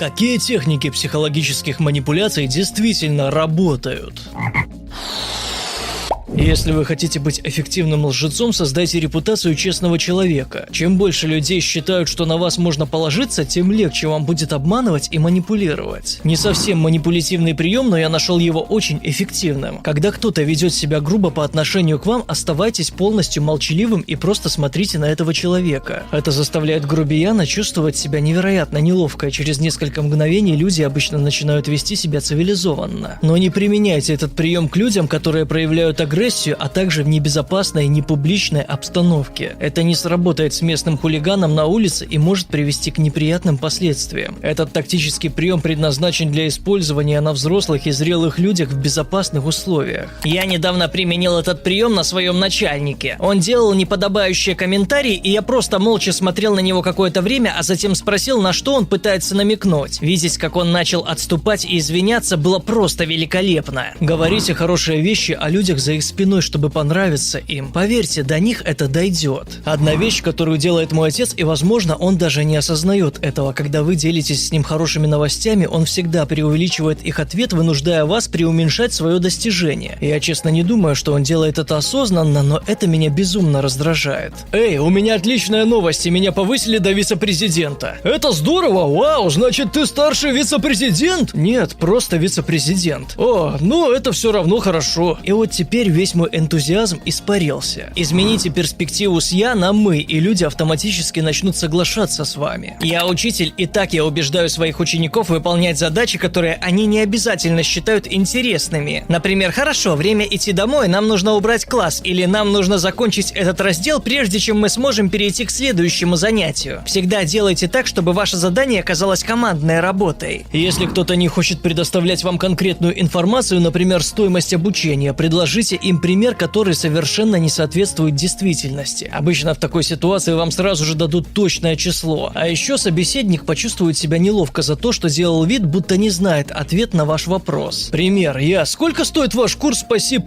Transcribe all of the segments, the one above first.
Какие техники психологических манипуляций действительно работают? Если вы хотите быть эффективным лжецом, создайте репутацию честного человека. Чем больше людей считают, что на вас можно положиться, тем легче вам будет обманывать и манипулировать. Не совсем манипулятивный прием, но я нашел его очень эффективным. Когда кто-то ведет себя грубо по отношению к вам, оставайтесь полностью молчаливым и просто смотрите на этого человека. Это заставляет грубияна чувствовать себя невероятно неловко, и через несколько мгновений люди обычно начинают вести себя цивилизованно. Но не применяйте этот прием к людям, которые проявляют агрессию, а также в небезопасной, непубличной обстановке. Это не сработает с местным хулиганом на улице и может привести к неприятным последствиям. Этот тактический прием предназначен для использования на взрослых и зрелых людях в безопасных условиях. Я недавно применил этот прием на своем начальнике. Он делал неподобающие комментарии, и я просто молча смотрел на него какое-то время, а затем спросил, на что он пытается намекнуть. Видеть, как он начал отступать и извиняться, было просто великолепно. Говорите хорошие вещи о людях за их спиной, чтобы понравиться им. Поверьте, до них это дойдет. Одна вещь, которую делает мой отец, и, возможно, он даже не осознает этого, когда вы делитесь с ним хорошими новостями, он всегда преувеличивает их ответ, вынуждая вас преуменьшать свое достижение. Я, честно, не думаю, что он делает это осознанно, но это меня безумно раздражает. Эй, у меня отличная новость, и меня повысили до вице-президента. Это здорово, вау, значит, ты старший вице-президент? Нет, просто вице-президент. О, ну это все равно хорошо. И вот теперь весь мой энтузиазм испарился. Измените перспективу с «я» на «мы», и люди автоматически начнут соглашаться с вами. Я учитель, и так я убеждаю своих учеников выполнять задачи, которые они не обязательно считают интересными. Например, хорошо, время идти домой, нам нужно убрать класс, или нам нужно закончить этот раздел, прежде чем мы сможем перейти к следующему занятию. Всегда делайте так, чтобы ваше задание оказалось командной работой. Если кто-то не хочет предоставлять вам конкретную информацию, например, стоимость обучения, предложите им пример, который совершенно не соответствует действительности. Обычно в такой ситуации вам сразу же дадут точное число. А еще собеседник почувствует себя неловко за то, что делал вид, будто не знает ответ на ваш вопрос. Пример. Сколько стоит ваш курс по C++?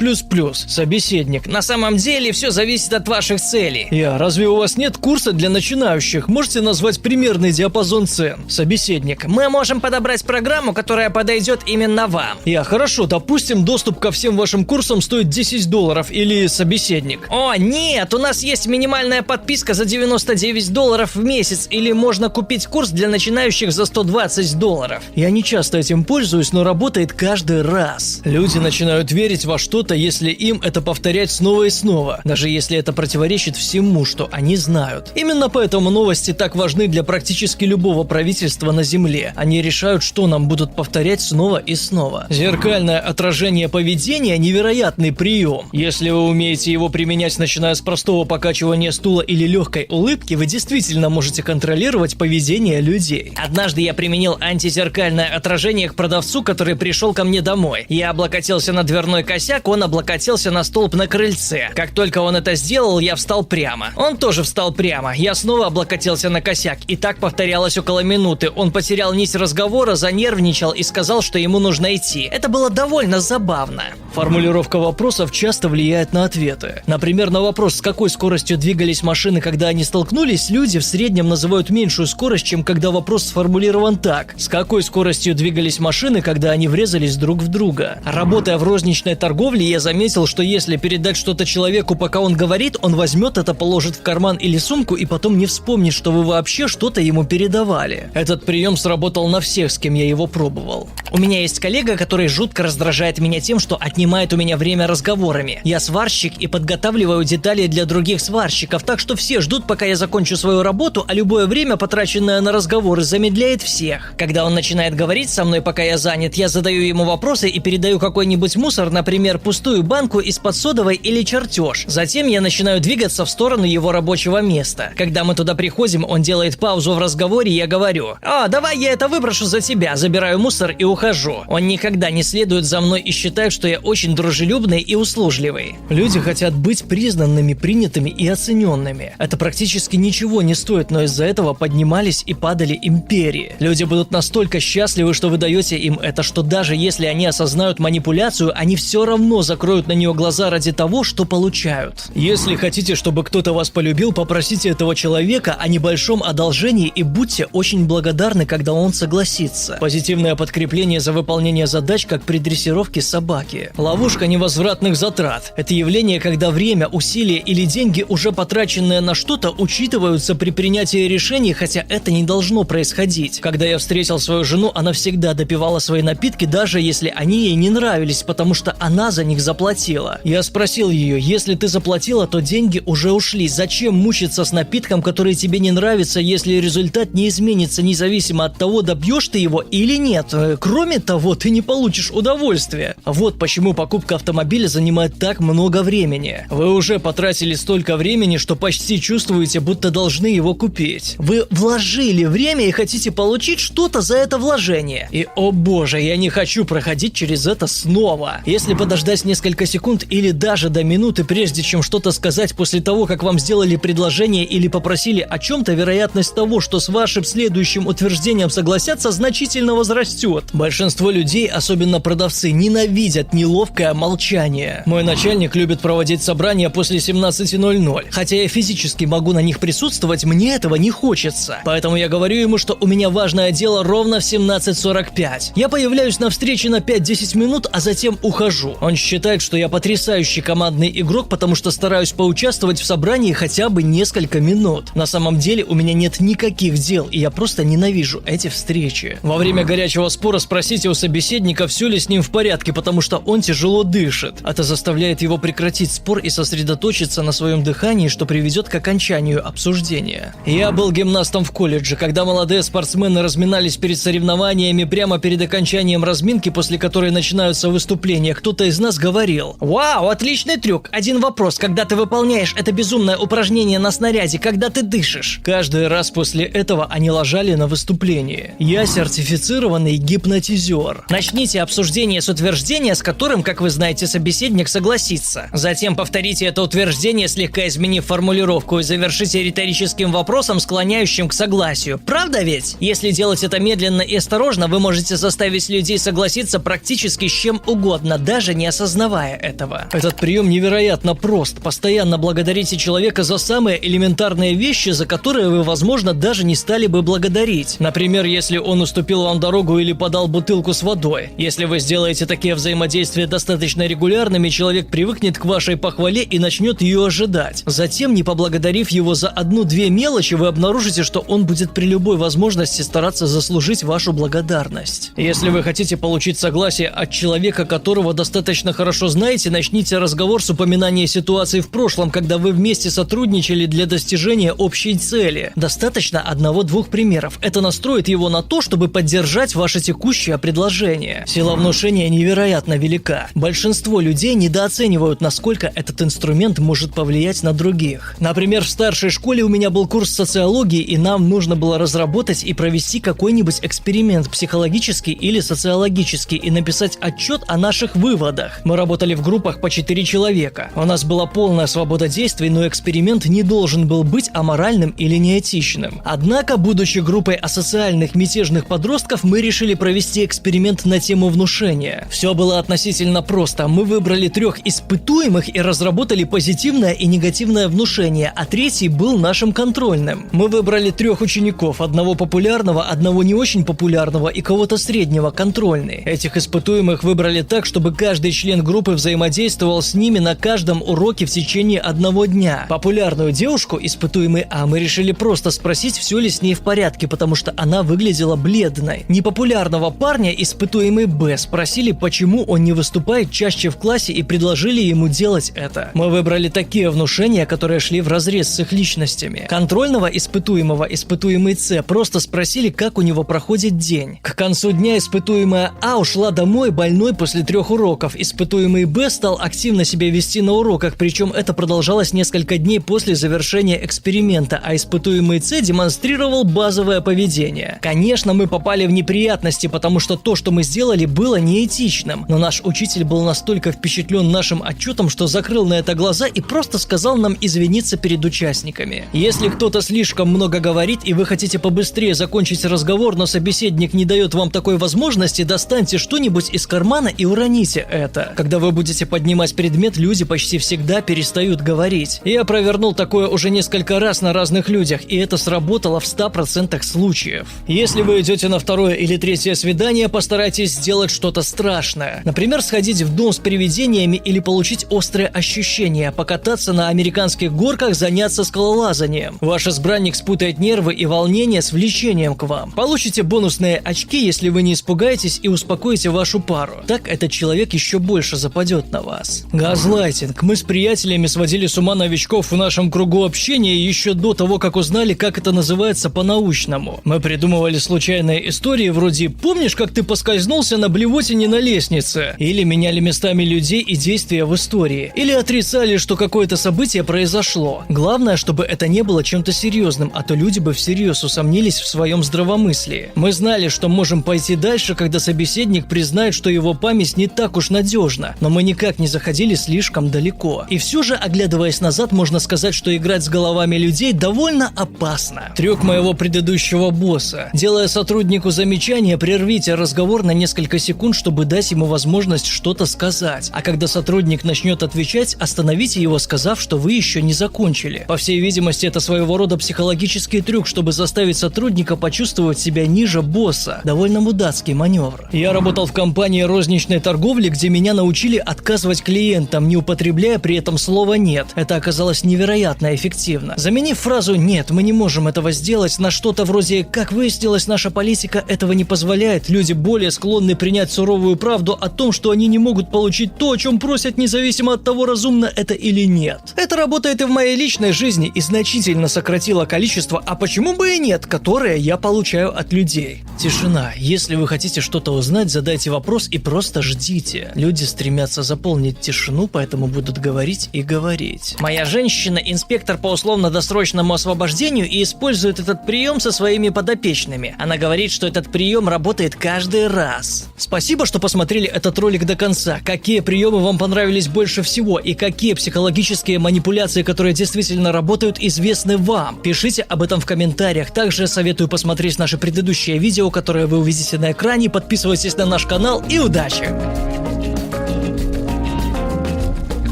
Собеседник. На самом деле все зависит от ваших целей. Разве у вас нет курса для начинающих? Можете назвать примерный диапазон цен? Собеседник. Мы можем подобрать программу, которая подойдет именно вам. Хорошо, допустим, доступ ко всем вашим курсам стоит $10 или собеседник. О, нет, у нас есть минимальная подписка за $99 в месяц, или можно купить курс для начинающих за $120. Я не часто этим пользуюсь, но работает каждый раз. Люди начинают верить во что-то, если им это повторять снова и снова, даже если это противоречит всему, что они знают. Именно поэтому новости так важны для практически любого правительства на Земле. Они решают, что нам будут повторять снова и снова. Зеркальное отражение поведения – невероятный прием. Если вы умеете его применять, начиная с простого покачивания стула или легкой улыбки, вы действительно можете контролировать поведение людей. Однажды я применил антизеркальное отражение к продавцу, который пришел ко мне домой. Я облокотился на дверной косяк, он облокотился на столб на крыльце. Как только он это сделал, я встал прямо. Он тоже встал прямо. Я снова облокотился на косяк. И так повторялось около минуты. Он потерял нить разговора, занервничал и сказал, что ему нужно идти. Это было довольно забавно. Формулировка вопросов часто влияет на ответы. Например, на вопрос, с какой скоростью двигались машины, когда они столкнулись, люди в среднем называют меньшую скорость, чем когда вопрос сформулирован так: с какой скоростью двигались машины, когда они врезались друг в друга. Работая в розничной торговле, я заметил, что если передать что-то человеку, пока он говорит, он возьмет это, положит в карман или сумку и потом не вспомнит, что вы вообще что-то ему передавали. Этот прием сработал на всех, с кем я его пробовал. У меня есть коллега, который жутко раздражает меня тем, что отнимает у меня время разговорами. Я сварщик и подготавливаю детали для других сварщиков, так что все ждут, пока я закончу свою работу, а любое время, потраченное на разговоры, замедляет всех. Когда он начинает говорить со мной, пока я занят, я задаю ему вопросы и передаю какой-нибудь мусор, например, пустую банку из-под содовой или чертеж. Затем я начинаю двигаться в сторону его рабочего места. Когда мы туда приходим, он делает паузу в разговоре, и я говорю: давай я это выброшу за тебя, забираю мусор и ухожу. Он никогда не следует за мной и считает, что я очень дружелюбный и услужливый. Люди хотят быть признанными, принятыми и оцененными. Это практически ничего не стоит, но из-за этого поднимались и падали империи. Люди будут настолько счастливы, что вы даете им это, что даже если они осознают манипуляцию, они все равно закроют на нее глаза ради того, что получают. Если хотите, чтобы кто-то вас полюбил, попросите этого человека о небольшом одолжении и будьте очень благодарны, когда он согласится. Позитивное подкрепление за выполнение задач, как при дрессировке собаки. Ловушка невозвратных затрат. Это явление, когда время, усилия или деньги, уже потраченные на что-то, учитываются при принятии решений, хотя это не должно происходить. Когда я встретил свою жену, она всегда допивала свои напитки, даже если они ей не нравились, потому что она за них заплатила. Я спросил ее: если ты заплатила, то деньги уже ушли. Зачем мучиться с напитком, который тебе не нравится, если результат не изменится, независимо от того, добьешь ты его или нет? Кроме того, ты не получишь удовольствия. Вот почему покупка автомобиля занимает так много времени. Вы уже потратили столько времени, что почти чувствуете, будто должны его купить. Вы вложили время и хотите получить что-то за это вложение. И, о боже, я не хочу проходить через это снова. Если подождать несколько секунд или даже до минуты, прежде чем что-то сказать после того, как вам сделали предложение или попросили о чем-то, вероятность того, что с вашим следующим утверждением согласятся, значительно возрастет. Большинство людей, особенно продавцы, ненавидят неловкое молчание. Мой начальник любит проводить собрания после 17:00. Хотя я физически могу на них присутствовать, мне этого не хочется. Поэтому я говорю ему, что у меня важное дело ровно в 17:45. Я появляюсь на встрече на 5-10 минут, а затем ухожу. Он считает, что я потрясающий командный игрок, потому что стараюсь поучаствовать в собрании хотя бы несколько минут. На самом деле у меня нет никаких дел, и я просто ненавижу эти встречи. Во время горячего спора спросите у собеседника, все ли с ним в порядке, потому что он тяжело дышит. Это заставляет его прекратить спор и сосредоточиться на своем дыхании, что приведет к окончанию обсуждения. Я был гимнастом в колледже. Когда молодые спортсмены разминались перед соревнованиями, прямо перед окончанием разминки, после которой начинаются выступления, кто-то из нас говорил: «Вау, отличный трюк! Один вопрос, когда ты выполняешь это безумное упражнение на снаряде, когда ты дышишь?» Каждый раз после этого они лажали на выступлении. Я сертифицированный гипнотизер. Начните обсуждение с утверждения, с которым, как вы знаете, собеседник согласится. Затем повторите это утверждение, слегка изменив формулировку, и завершите риторическим вопросом, склоняющим к согласию. Правда ведь? Если делать это медленно и осторожно, вы можете заставить людей согласиться практически с чем угодно, даже не осознавая этого. Этот прием невероятно прост. Постоянно благодарите человека за самые элементарные вещи, за которые вы, возможно, даже не стали бы благодарить. Например, если он уступил вам дорогу или подал бутылку с водой. Если вы сделаете такие взаимодействия достаточно регулярными, человек привыкнет к вашей похвале и начнет ее ожидать. Затем, не поблагодарив его за 1-2 мелочи, вы обнаружите, что он будет при любой возможности стараться заслужить вашу благодарность. Если вы хотите получить согласие от человека, которого достаточно хорошо знаете, начните разговор с упоминания ситуации в прошлом, когда вы вместе сотрудничали для достижения общей цели. Достаточно 1-2 примеров. Это настроит его на то, чтобы поддержать ваше текущее предложение. Сила внушения невероятно велика. Большинство людей недооценивают, насколько этот инструмент может повлиять на других. Например, в старшей школе у меня был курс социологии, и нам нужно было разработать и провести какой-нибудь эксперимент психологический или социологический и написать отчет о наших выводах. Мы работали в группах по 4 человека. У нас была полная свобода действий, но эксперимент не должен был быть аморальным или неэтичным. Однако, будучи группой асоциальных мятежных подростков, мы решили провести эксперимент на тему внушения. Все было относительно просто. Мы выбрали 3 испытуемых и разработали позитивное и негативное внушение, а 3-й был нашим контрольным. Мы выбрали 3 учеников, одного популярного, одного не очень популярного и кого-то среднего, контрольный. Этих испытуемых выбрали так, чтобы каждый член группы взаимодействовал с ними на каждом уроке в течение 1 дня. Популярную девушку, испытуемый А, мы решили просто спросить, все ли с ней в порядке, потому что она выглядела бледной. Непопулярного парня, испытуемый Б, спросили, почему он не выступает чаще в классе, и предложили ему делать это. Мы выбрали такие внушения, которые шли вразрез с их личностями. Контрольного испытуемого, испытуемый С, просто спросили, как у него проходит день. К концу дня испытуемая А ушла домой больной после 3 уроков. Испытуемый Б стал активно себя вести на уроках, причем это продолжалось несколько дней после завершения эксперимента, а испытуемый С демонстрировал базовое поведение. Конечно, мы попали в неприятности, потому что то, что мы сделали, было неэтичным, но наш учитель был настолько впечатлен, впечатлен нашим отчетом, что закрыл на это глаза и просто сказал нам извиниться перед участниками. Если кто-то слишком много говорит и вы хотите побыстрее закончить разговор, но собеседник не дает вам такой возможности, достаньте что-нибудь из кармана и уроните это. Когда вы будете поднимать предмет, люди почти всегда перестают говорить. Я провернул такое уже несколько раз на разных людях, и это сработало в 100% случаев. Если вы идете на второе или третье свидание, постарайтесь сделать что-то страшное. Например, сходить в дом с привидениями или получить острое ощущение, покататься на американских горках, заняться скалолазанием. Ваш избранник спутает нервы и волнение с влечением к вам. Получите бонусные очки, если вы не испугаетесь и успокоите вашу пару. Так этот человек еще больше западет на вас. Газлайтинг. Мы с приятелями сводили с ума новичков в нашем кругу общения еще до того, как узнали, как это называется по-научному. Мы придумывали случайные истории вроде «Помнишь, как ты поскользнулся на блевотине на лестнице?» Или меняли местами людей и действия в истории. Или отрицали, что какое-то событие произошло. Главное, чтобы это не было чем-то серьезным, а то люди бы всерьез усомнились в своем здравомыслии. Мы знали, что можем пойти дальше, когда собеседник признает, что его память не так уж надежна, но мы никак не заходили слишком далеко. И все же, оглядываясь назад, можно сказать, что играть с головами людей довольно опасно. Трюк моего предыдущего босса. Делая сотруднику замечание, прервите разговор на несколько секунд, чтобы дать ему возможность что-то сказать. А когда сотрудник начнет отвечать, остановите его, сказав, что вы еще не закончили. По всей видимости, это своего рода психологический трюк, чтобы заставить сотрудника почувствовать себя ниже босса. Довольно мудацкий маневр. Я работал в компании розничной торговли, где меня научили отказывать клиентам, не употребляя при этом слово «нет». Это оказалось невероятно эффективно. Заменив фразу «нет, мы не можем этого сделать» на что-то вроде «как выяснилось, наша политика этого не позволяет», люди более склонны принять суровую правду о том, что они не могут получить то, о чем просят, независимо от того, разумно это или нет. Это работает и в моей личной жизни и значительно сократило количество «а почему бы и нет», которое я получаю от людей. Тишина. Если вы хотите что-то узнать, задайте вопрос и просто ждите. Люди стремятся заполнить тишину, поэтому будут говорить и говорить. Моя женщина – инспектор по условно-досрочному освобождению и использует этот прием со своими подопечными. Она говорит, что этот прием работает каждый раз. Спасибо, что посмотрели этот ролик до конца. Какие приемы вам понравились больше всего и какие психологические манипуляции, которые действительно работают, известны вам? Пишите об этом в комментариях. Также советую посмотреть наши предыдущие видео, которые вы увидите на экране. Подписывайтесь на наш канал и удачи!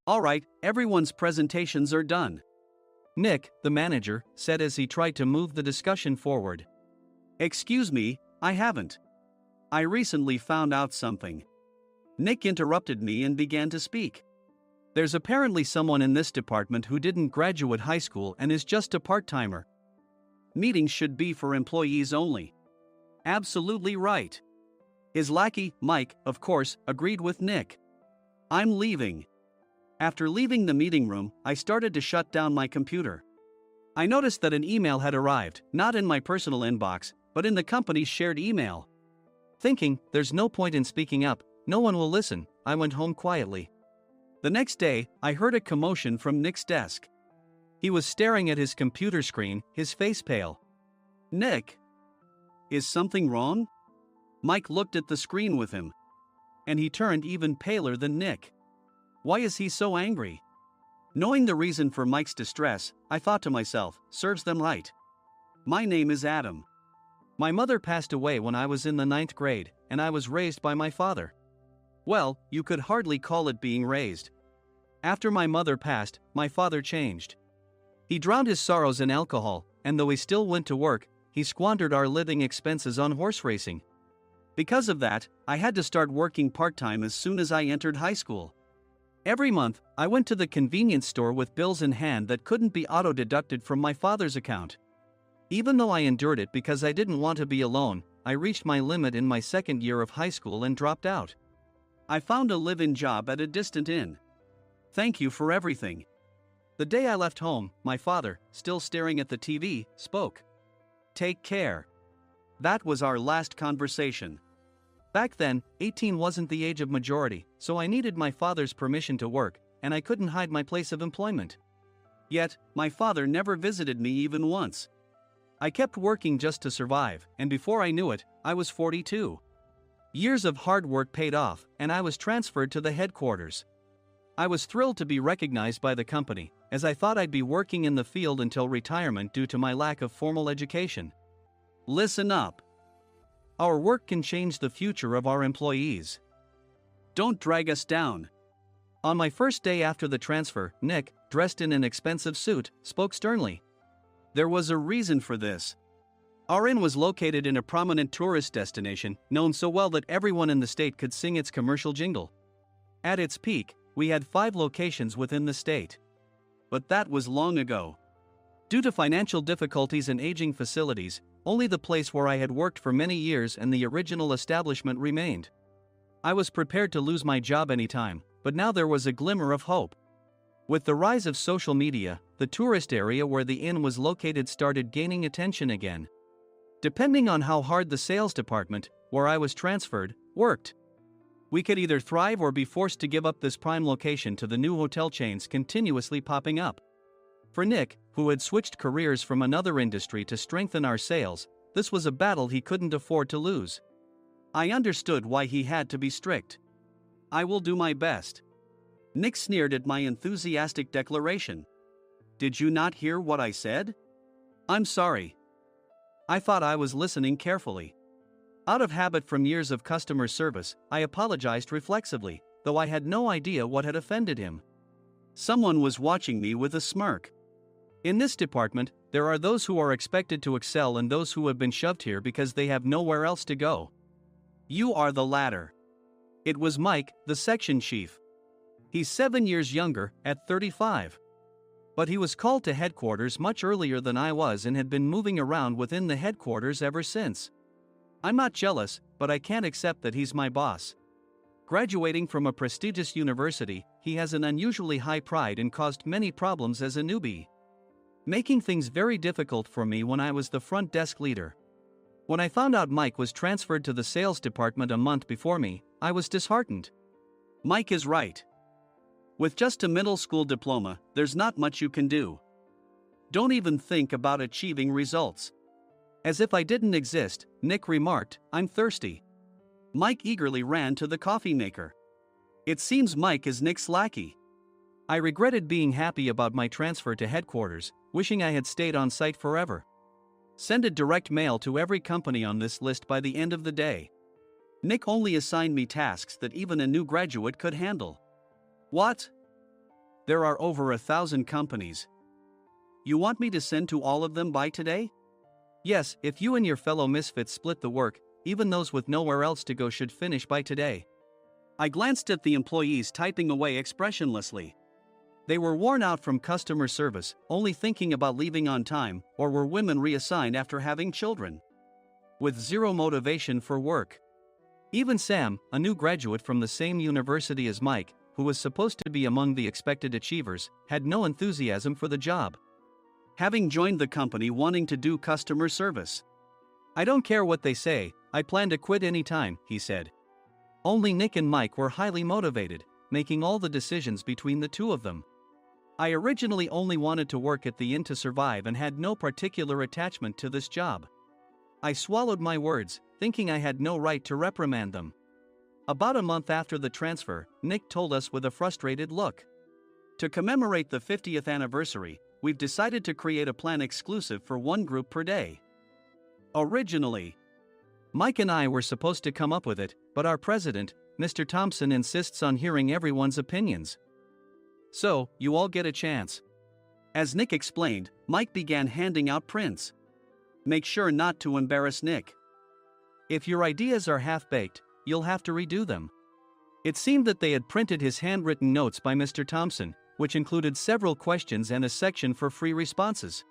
All right, everyone's presentations are done. Nick, the manager, said as he tried to move the discussion forward. Excuse me, I haven't. I recently found out something. Nick interrupted me and began to speak. There's apparently someone in this department who didn't graduate high school and is just a part-timer. Meetings should be for employees only. Absolutely right. His lackey, Mike, of course, agreed with Nick. I'm leaving. After leaving the meeting room, I started to shut down my computer. I noticed that an email had arrived, not in my personal inbox, but in the company's shared email. Thinking, there's no point in speaking up, no one will listen, I went home quietly. The next day, I heard a commotion from Nick's desk. He was staring at his computer screen, his face pale. Nick? Is something wrong? Mike looked at the screen with him. And he turned even paler than Nick. Why is he so angry? Knowing the reason for Mike's distress, I thought to myself, serves them right. My name is Adam. My mother passed away when I was in the 9th grade, and I was raised by my father. Well, you could hardly call it being raised. After my mother passed, my father changed. He drowned his sorrows in alcohol, and though he still went to work, he squandered our living expenses on horse racing. Because of that, I had to start working part-time as soon as I entered high school. Every month, I went to the convenience store with bills in hand that couldn't be auto-deducted from my father's account. Even though I endured it because I didn't want to be alone, I reached my limit in my second year of high school and dropped out. I found a live-in job at a distant inn. Thank you for everything. The day I left home, my father, still staring at the TV, spoke. Take care. That was our last conversation. Back then, 18 wasn't the age of majority, so I needed my father's permission to work, and I couldn't hide my place of employment. Yet, my father never visited me even once. I kept working just to survive, and before I knew it, I was 42. Years of hard work paid off, and I was transferred to the headquarters. I was thrilled to be recognized by the company, as I thought I'd be working in the field until retirement due to my lack of formal education. Listen up. Our work can change the future of our employees. Don't drag us down. On my first day after the transfer, Nick, dressed in an expensive suit, spoke sternly. There was a reason for this. Our inn was located in a prominent tourist destination, known so well that everyone in the state could sing its commercial jingle. At its peak, we had 5 locations within the state. But that was long ago. Due to financial difficulties and aging facilities, only the place where I had worked for many years and the original establishment remained. I was prepared to lose my job anytime, but now there was a glimmer of hope. With the rise of social media, the tourist area where the inn was located started gaining attention again. Depending on how hard the sales department, where I was transferred, worked, we could either thrive or be forced to give up this prime location to the new hotel chains continuously popping up. For Nick, who had switched careers from another industry to strengthen our sales, this was a battle he couldn't afford to lose. I understood why he had to be strict. I will do my best. Nick sneered at my enthusiastic declaration. Did you not hear what I said? I'm sorry. I thought I was listening carefully. Out of habit from years of customer service, I apologized reflexively, though I had no idea what had offended him. Someone was watching me with a smirk. In this department, there are those who are expected to excel and those who have been shoved here because they have nowhere else to go. You are the latter. It was Mike, the section chief. He's 7 years younger, at 35. But he was called to headquarters much earlier than I was and had been moving around within the headquarters ever since. I'm not jealous, but I can't accept that he's my boss. Graduating from a prestigious university, he has an unusually high pride and caused many problems as a newbie, making things very difficult for me when I was the front desk leader. When I found out Mike was transferred to the sales department a month before me, I was disheartened. Mike is right. With just a middle school diploma, there's not much you can do. Don't even think about achieving results. As if I didn't exist, Nick remarked, I'm thirsty. Mike eagerly ran to the coffee maker. It seems Mike is Nick's lackey. I regretted being happy about my transfer to headquarters, wishing I had stayed on site forever. Send a direct mail to every company on this list by the end of the day. Nick only assigned me tasks that even a new graduate could handle. What? There are over 1,000 companies. You want me to send to all of them by today? Yes, if you and your fellow misfits split the work, even those with nowhere else to go should finish by today. I glanced at the employees typing away expressionlessly. They were worn out from customer service, only thinking about leaving on time, or were women reassigned after having children, with zero motivation for work. Even Sam, a new graduate from the same university as Mike, who was supposed to be among the expected achievers, had no enthusiasm for the job, having joined the company wanting to do customer service. I don't care what they say, I plan to quit anytime, he said. Only Nick and Mike were highly motivated, making all the decisions between the two of them. I originally only wanted to work at the inn to survive and had no particular attachment to this job. I swallowed my words, thinking I had no right to reprimand them. About a month after the transfer, Nick told us with a frustrated look. To commemorate the 50th anniversary, we've decided to create a plan exclusive for one group per day. Originally, Mike and I were supposed to come up with it, but our president, Mr. Thompson, insists on hearing everyone's opinions. So, you all get a chance. As Nick explained, Mike began handing out prints. Make sure not to embarrass Nick. If your ideas are half-baked, you'll have to redo them. It seemed that they had printed his handwritten notes by Mr. Thompson, which included several questions and a section for free responses.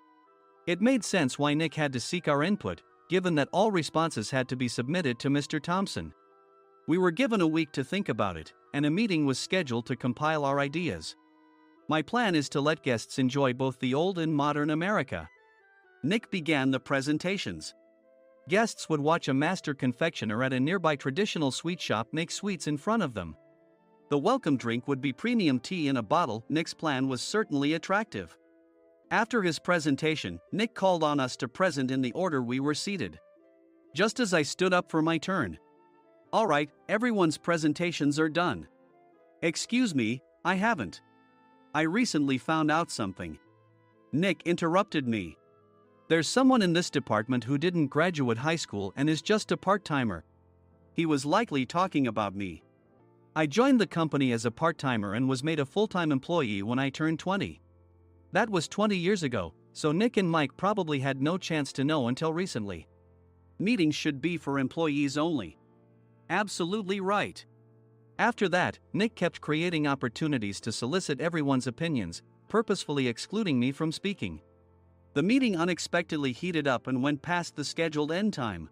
It made sense why Nick had to seek our input, given that all responses had to be submitted to Mr. Thompson. We were given a week to think about it, and a meeting was scheduled to compile our ideas. My plan is to let guests enjoy both the old and modern America. Nick began the presentations. Guests would watch a master confectioner at a nearby traditional sweet shop make sweets in front of them. The welcome drink would be premium tea in a bottle. Nick's plan was certainly attractive. After his presentation, Nick called on us to present in the order we were seated. Just as I stood up for my turn. "All right, everyone's presentations are done." "Excuse me, I haven't. I recently found out something." Nick interrupted me. "There's someone in this department who didn't graduate high school and is just a part-timer." He was likely talking about me. I joined the company as a part-timer and was made a full-time employee when I turned 20. That was 20 years ago, so Nick and Mike probably had no chance to know until recently. Meetings should be for employees only. Absolutely right. After that, Nick kept creating opportunities to solicit everyone's opinions, purposefully excluding me from speaking. The meeting unexpectedly heated up and went past the scheduled end time.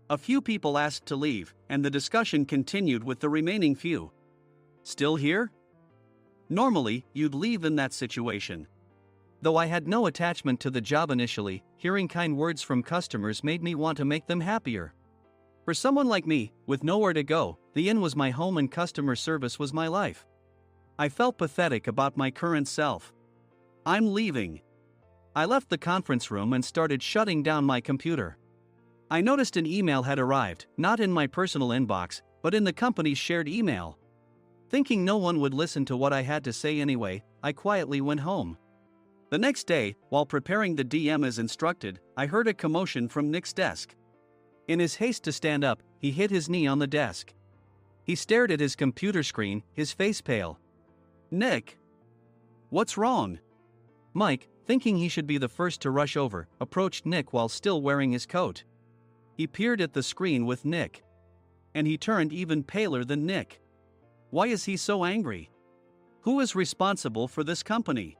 A few people asked to leave, and the discussion continued with the remaining few. "Still here?" Normally, you'd leave in that situation. Though I had no attachment to the job initially, hearing kind words from customers made me want to make them happier. For someone like me, with nowhere to go, the inn was my home and customer service was my life. I felt pathetic about my current self. "I'm leaving." I left the conference room and started shutting down my computer. I noticed an email had arrived, not in my personal inbox, but in the company's shared email. Thinking no one would listen to what I had to say anyway, I quietly went home. The next day, while preparing the DM as instructed, I heard a commotion from Nick's desk. In his haste to stand up, he hit his knee on the desk. He stared at his computer screen, his face pale. "Nick! What's wrong?" Mike, thinking he should be the first to rush over, approached Nick while still wearing his coat. He peered at the screen with Nick. And he turned even paler than Nick. Why is he so angry? Who is responsible for this company?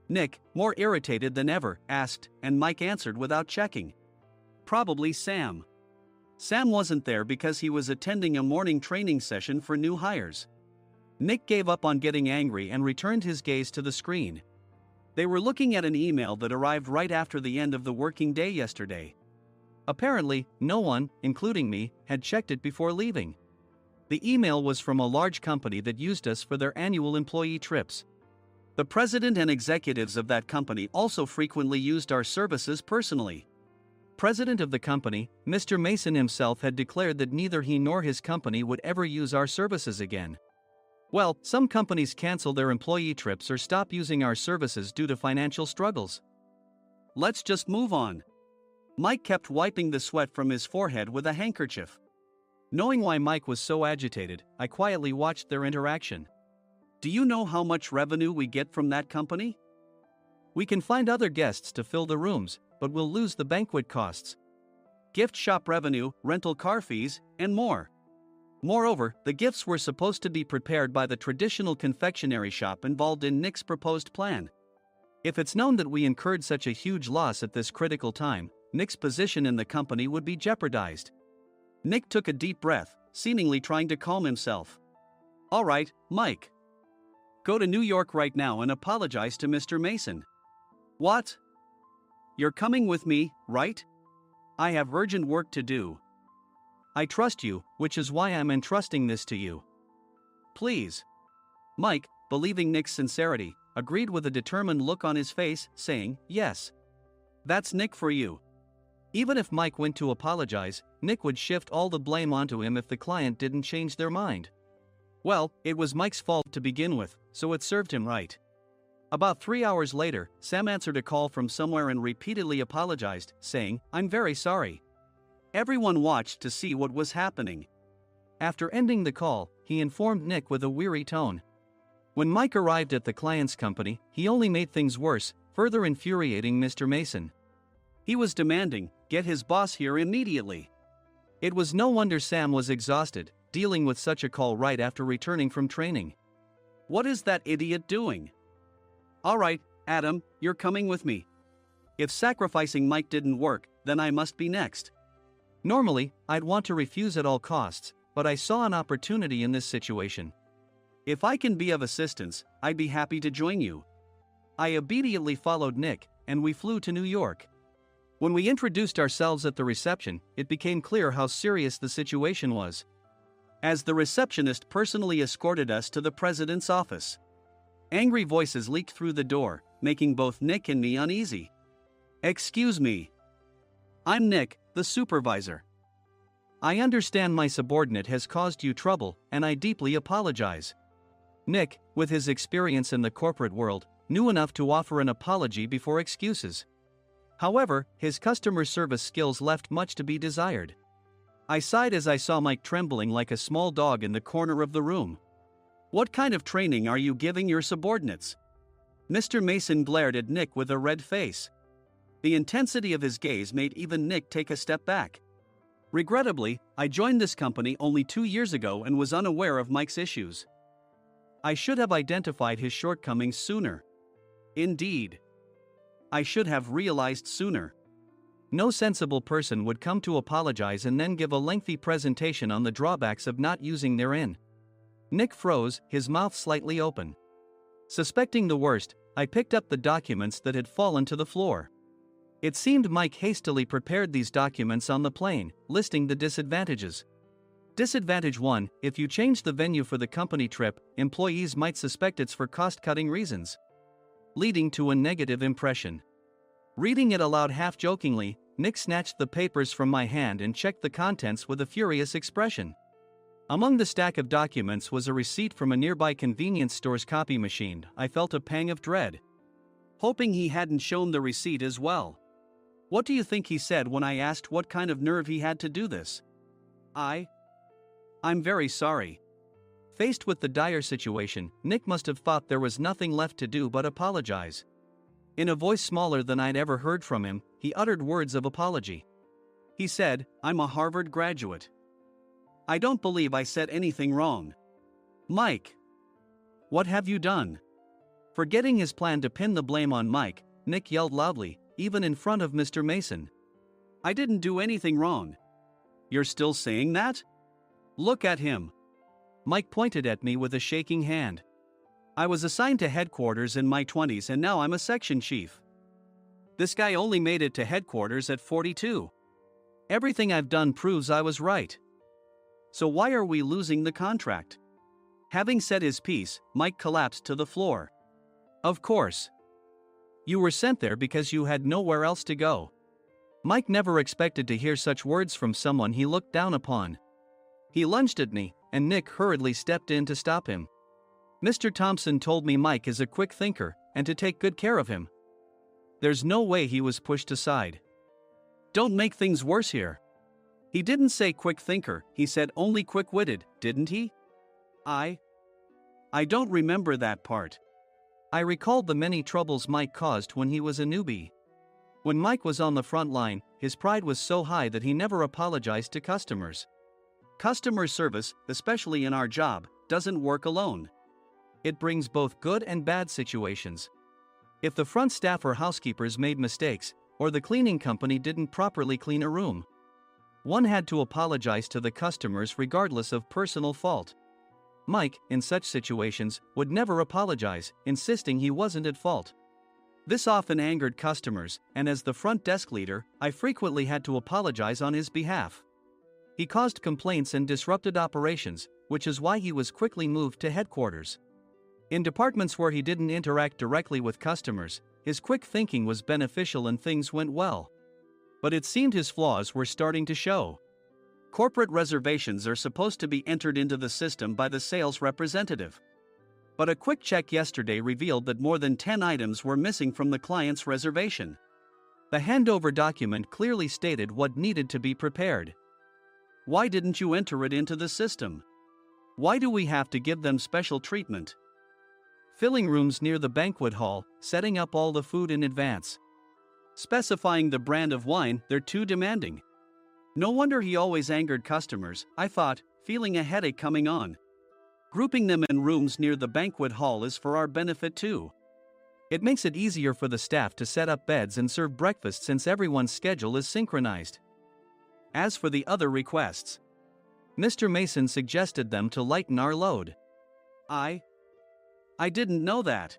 Nick, more irritated than ever, asked, and Mike answered without checking. Probably Sam. Sam wasn't there because he was attending a morning training session for new hires. Nick gave up on getting angry and returned his gaze to the screen. They were looking at an email that arrived right after the end of the working day yesterday. Apparently, no one, including me, had checked it before leaving. The email was from a large company that used us for their annual employee trips. The president and executives of that company also frequently used our services personally. President of the company, Mr. Mason himself, had declared that neither he nor his company would ever use our services again. Well, some companies cancel their employee trips or stop using our services due to financial struggles. Let's just move on. Mike kept wiping the sweat from his forehead with a handkerchief. Knowing why Mike was so agitated, I quietly watched their interaction. Do you know how much revenue we get from that company? We can find other guests to fill the rooms, but we'll lose the banquet costs, gift shop revenue, rental car fees, and more. Moreover, the gifts were supposed to be prepared by the traditional confectionery shop involved in Nick's proposed plan. If it's known that we incurred such a huge loss at this critical time, Nick's position in the company would be jeopardized. Nick took a deep breath, seemingly trying to calm himself. All right, Mike. Go to New York right now and apologize to Mr. Mason. What? You're coming with me, right? I have urgent work to do. I trust you, which is why I'm entrusting this to you. Please. Mike, believing Nick's sincerity, agreed with a determined look on his face, saying, yes. That's Nick for you. Even if Mike went to apologize, Nick would shift all the blame onto him if the client didn't change their mind. Well, it was Mike's fault to begin with, so it served him right. About 3 hours later, Sam answered a call from somewhere and repeatedly apologized, saying, I'm very sorry. Everyone watched to see what was happening. After ending the call, he informed Nick with a weary tone. When Mike arrived at the client's company, he only made things worse, further infuriating Mr. Mason. He was demanding, get his boss here immediately. It was no wonder Sam was exhausted, dealing with such a call right after returning from training. What is that idiot doing? All right, Adam, you're coming with me. If sacrificing Mike didn't work, then I must be next. Normally, I'd want to refuse at all costs, but I saw an opportunity in this situation. If I can be of assistance, I'd be happy to join you. I obediently followed Nick, and we flew to New York. When we introduced ourselves at the reception, it became clear how serious the situation was, as the receptionist personally escorted us to the president's office. Angry voices leaked through the door, making both Nick and me uneasy. "Excuse me. I'm Nick, the supervisor. I understand my subordinate has caused you trouble, and I deeply apologize." Nick, with his experience in the corporate world, knew enough to offer an apology before excuses. However, his customer service skills left much to be desired. I sighed as I saw Mike trembling like a small dog in the corner of the room. "What kind of training are you giving your subordinates?" Mr. Mason glared at Nick with a red face. The intensity of his gaze made even Nick take a step back. Regrettably, I joined this company only 2 years ago and was unaware of Mike's issues. I should have identified his shortcomings sooner. Indeed, I should have realized sooner. No sensible person would come to apologize and then give a lengthy presentation on the drawbacks of not using their in. Nick froze, his mouth slightly open. Suspecting the worst, I picked up the documents that had fallen to the floor. It seemed Mike hastily prepared these documents on the plane, listing the disadvantages. Disadvantage 1: if you change the venue for the company trip, employees might suspect it's for cost-cutting reasons, leading to a negative impression. Reading it aloud half-jokingly, Nick snatched the papers from my hand and checked the contents with a furious expression. Among the stack of documents was a receipt from a nearby convenience store's copy machine. I felt a pang of dread, hoping he hadn't shown the receipt as well. What do you think he said when I asked what kind of nerve he had to do this? I'm very sorry." Faced with the dire situation, Nick must have thought there was nothing left to do but apologize. In a voice smaller than I'd ever heard from him, he uttered words of apology. He said, "I'm a Harvard graduate. I don't believe I said anything wrong." "Mike, what have you done?" Forgetting his plan to pin the blame on Mike, Nick yelled loudly, even in front of Mr. Mason. "I didn't do anything wrong." "You're still saying that? Look at him." Mike pointed at me with a shaking hand. "I was assigned to headquarters in my 20s and now I'm a section chief. This guy only made it to headquarters at 42. Everything I've done proves I was right. So why are we losing the contract?" Having said his piece, Mike collapsed to the floor. "Of course. You were sent there because you had nowhere else to go." Mike never expected to hear such words from someone he looked down upon. He lunged at me, and Nick hurriedly stepped in to stop him. "Mr. Thompson told me Mike is a quick thinker, and to take good care of him." There's no way he was pushed aside. "Don't make things worse here. He didn't say quick thinker, he said only quick-witted, didn't he?" I don't remember that part." I recalled the many troubles Mike caused when he was a newbie. When Mike was on the front line, his pride was so high that he never apologized to customers. Customer service, especially in our job, doesn't work alone. It brings both good and bad situations. If the front staff or housekeepers made mistakes, or the cleaning company didn't properly clean a room, one had to apologize to the customers regardless of personal fault. Mike, in such situations, would never apologize, insisting he wasn't at fault. This often angered customers, and as the front desk leader, I frequently had to apologize on his behalf. He caused complaints and disrupted operations, which is why he was quickly moved to headquarters. In departments where he didn't interact directly with customers, his quick thinking was beneficial and things went well. But it seemed his flaws were starting to show. Corporate reservations are supposed to be entered into the system by the sales representative. But a quick check yesterday revealed that more than 10 items were missing from the client's reservation. The handover document clearly stated what needed to be prepared. Why didn't you enter it into the system? Why do we have to give them special treatment? Filling rooms near the banquet hall, setting up all the food in advance. Specifying the brand of wine, they're too demanding. No wonder he always angered customers, I thought, feeling a headache coming on. Grouping them in rooms near the banquet hall is for our benefit too. It makes it easier for the staff to set up beds and serve breakfast since everyone's schedule is synchronized. As for the other requests, Mr. Mason suggested them to lighten our load. I didn't know that.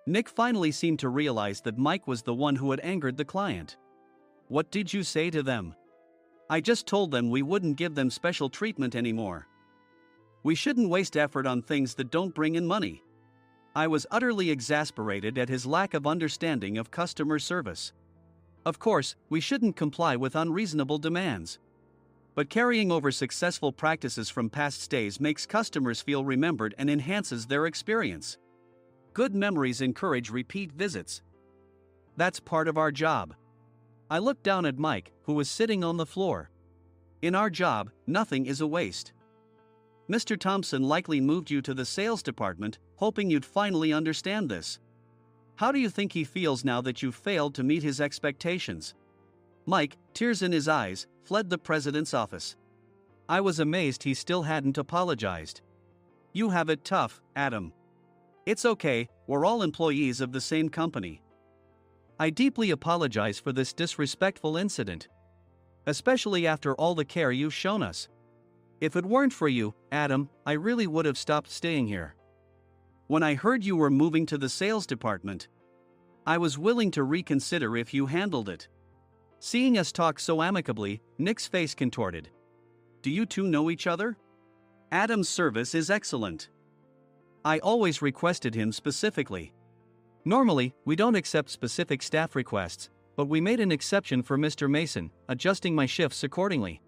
Nick finally seemed to realize that Mike was the one who had angered the client. What did you say to them? I just told them we wouldn't give them special treatment anymore. We shouldn't waste effort on things that don't bring in money. I was utterly exasperated at his lack of understanding of customer service. Of course, we shouldn't comply with unreasonable demands. But carrying over successful practices from past stays makes customers feel remembered and enhances their experience. Good memories encourage repeat visits. That's part of our job. I looked down at Mike, who was sitting on the floor. In our job, nothing is a waste. Mr. Thompson likely moved you to the sales department, hoping you'd finally understand this. How do you think he feels now that you failed to meet his expectations? Mike, tears in his eyes, fled the president's office. I was amazed he still hadn't apologized. You have it tough, Adam. It's okay, we're all employees of the same company. I deeply apologize for this disrespectful incident. Especially after all the care you've shown us. If it weren't for you, Adam, I really would have stopped staying here. When I heard you were moving to the sales department, I was willing to reconsider if you handled it. Seeing us talk so amicably, Nick's face contorted. Do you two know each other? Adam's service is excellent. I always requested him specifically. Normally, we don't accept specific staff requests, but we made an exception for Mr. Mason, adjusting my shifts accordingly.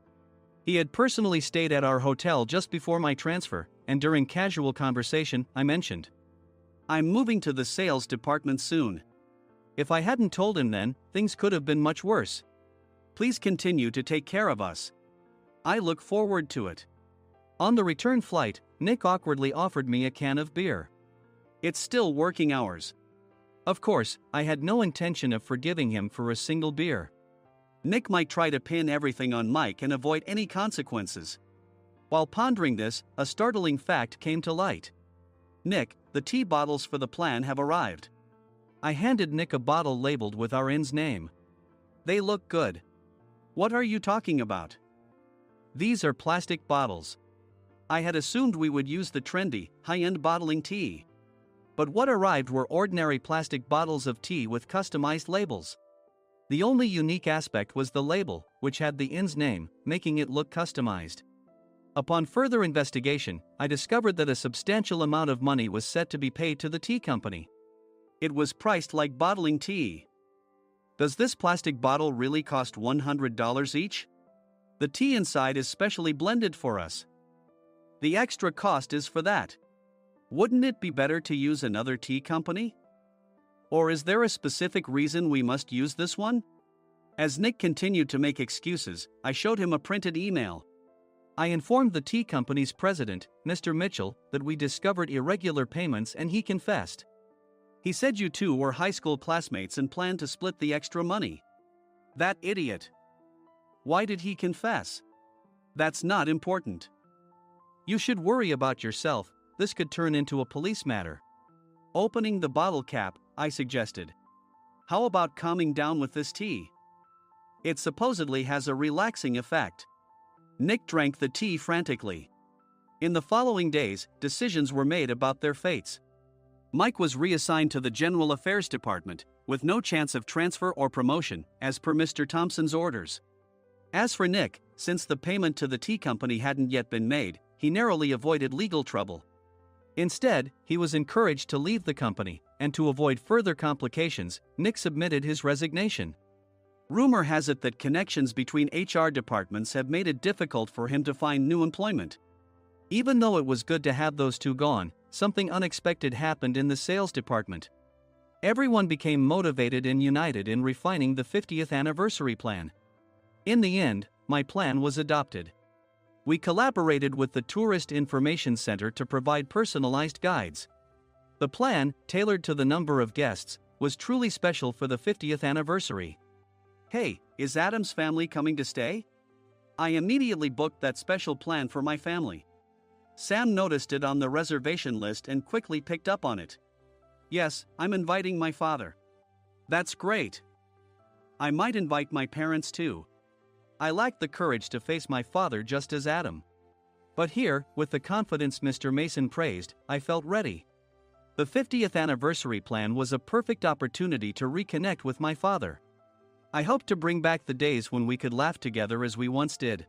He had personally stayed at our hotel just before my transfer, and during casual conversation, I mentioned, I'm moving to the sales department soon. If I hadn't told him then, things could have been much worse. Please continue to take care of us. I look forward to it. On the return flight, Nick awkwardly offered me a can of beer. It's still working hours. Of course, I had no intention of forgiving him for a single beer. Nick might try to pin everything on Mike and avoid any consequences. While pondering this, a startling fact came to light. Nick, the tea bottles for the plan have arrived. I handed Nick a bottle labeled with our inn's name. They look good. What are you talking about? These are plastic bottles. I had assumed we would use the trendy, high-end bottling tea. But what arrived were ordinary plastic bottles of tea with customized labels. The only unique aspect was the label, which had the inn's name, making it look customized. Upon further investigation, I discovered that a substantial amount of money was set to be paid to the tea company. It was priced like bottling tea. Does this plastic bottle really cost $100 each? The tea inside is specially blended for us. The extra cost is for that. Wouldn't it be better to use another tea company? Or is there a specific reason we must use this one? As Nick continued to make excuses, I showed him a printed email. I informed the tea company's president, Mr. Mitchell, that we discovered irregular payments and he confessed. He said you two were high school classmates and planned to split the extra money. That idiot. Why did he confess? That's not important. You should worry about yourself. This could turn into a police matter. Opening the bottle cap, I suggested. How about calming down with this tea? It supposedly has a relaxing effect. Nick drank the tea frantically. In the following days, decisions were made about their fates. Mike was reassigned to the General Affairs Department, with no chance of transfer or promotion, as per Mr. Thompson's orders. As for Nick, since the payment to the tea company hadn't yet been made, he narrowly avoided legal trouble. Instead, he was encouraged to leave the company, and to avoid further complications, Nick submitted his resignation. Rumor has it that connections between HR departments have made it difficult for him to find new employment. Even though it was good to have those two gone, something unexpected happened in the sales department. Everyone became motivated and united in refining the 50th anniversary plan. In the end, my plan was adopted. We collaborated with the Tourist Information Center to provide personalized guides. The plan, tailored to the number of guests, was truly special for the 50th anniversary. Hey, is Adam's family coming to stay? I immediately booked that special plan for my family. Sam noticed it on the reservation list and quickly picked up on it. Yes, I'm inviting my father. That's great. I might invite my parents too. I lacked the courage to face my father just as Adam. But here, with the confidence Mr. Mason praised, I felt ready. The 50th anniversary plan was a perfect opportunity to reconnect with my father. I hope to bring back the days when we could laugh together as we once did.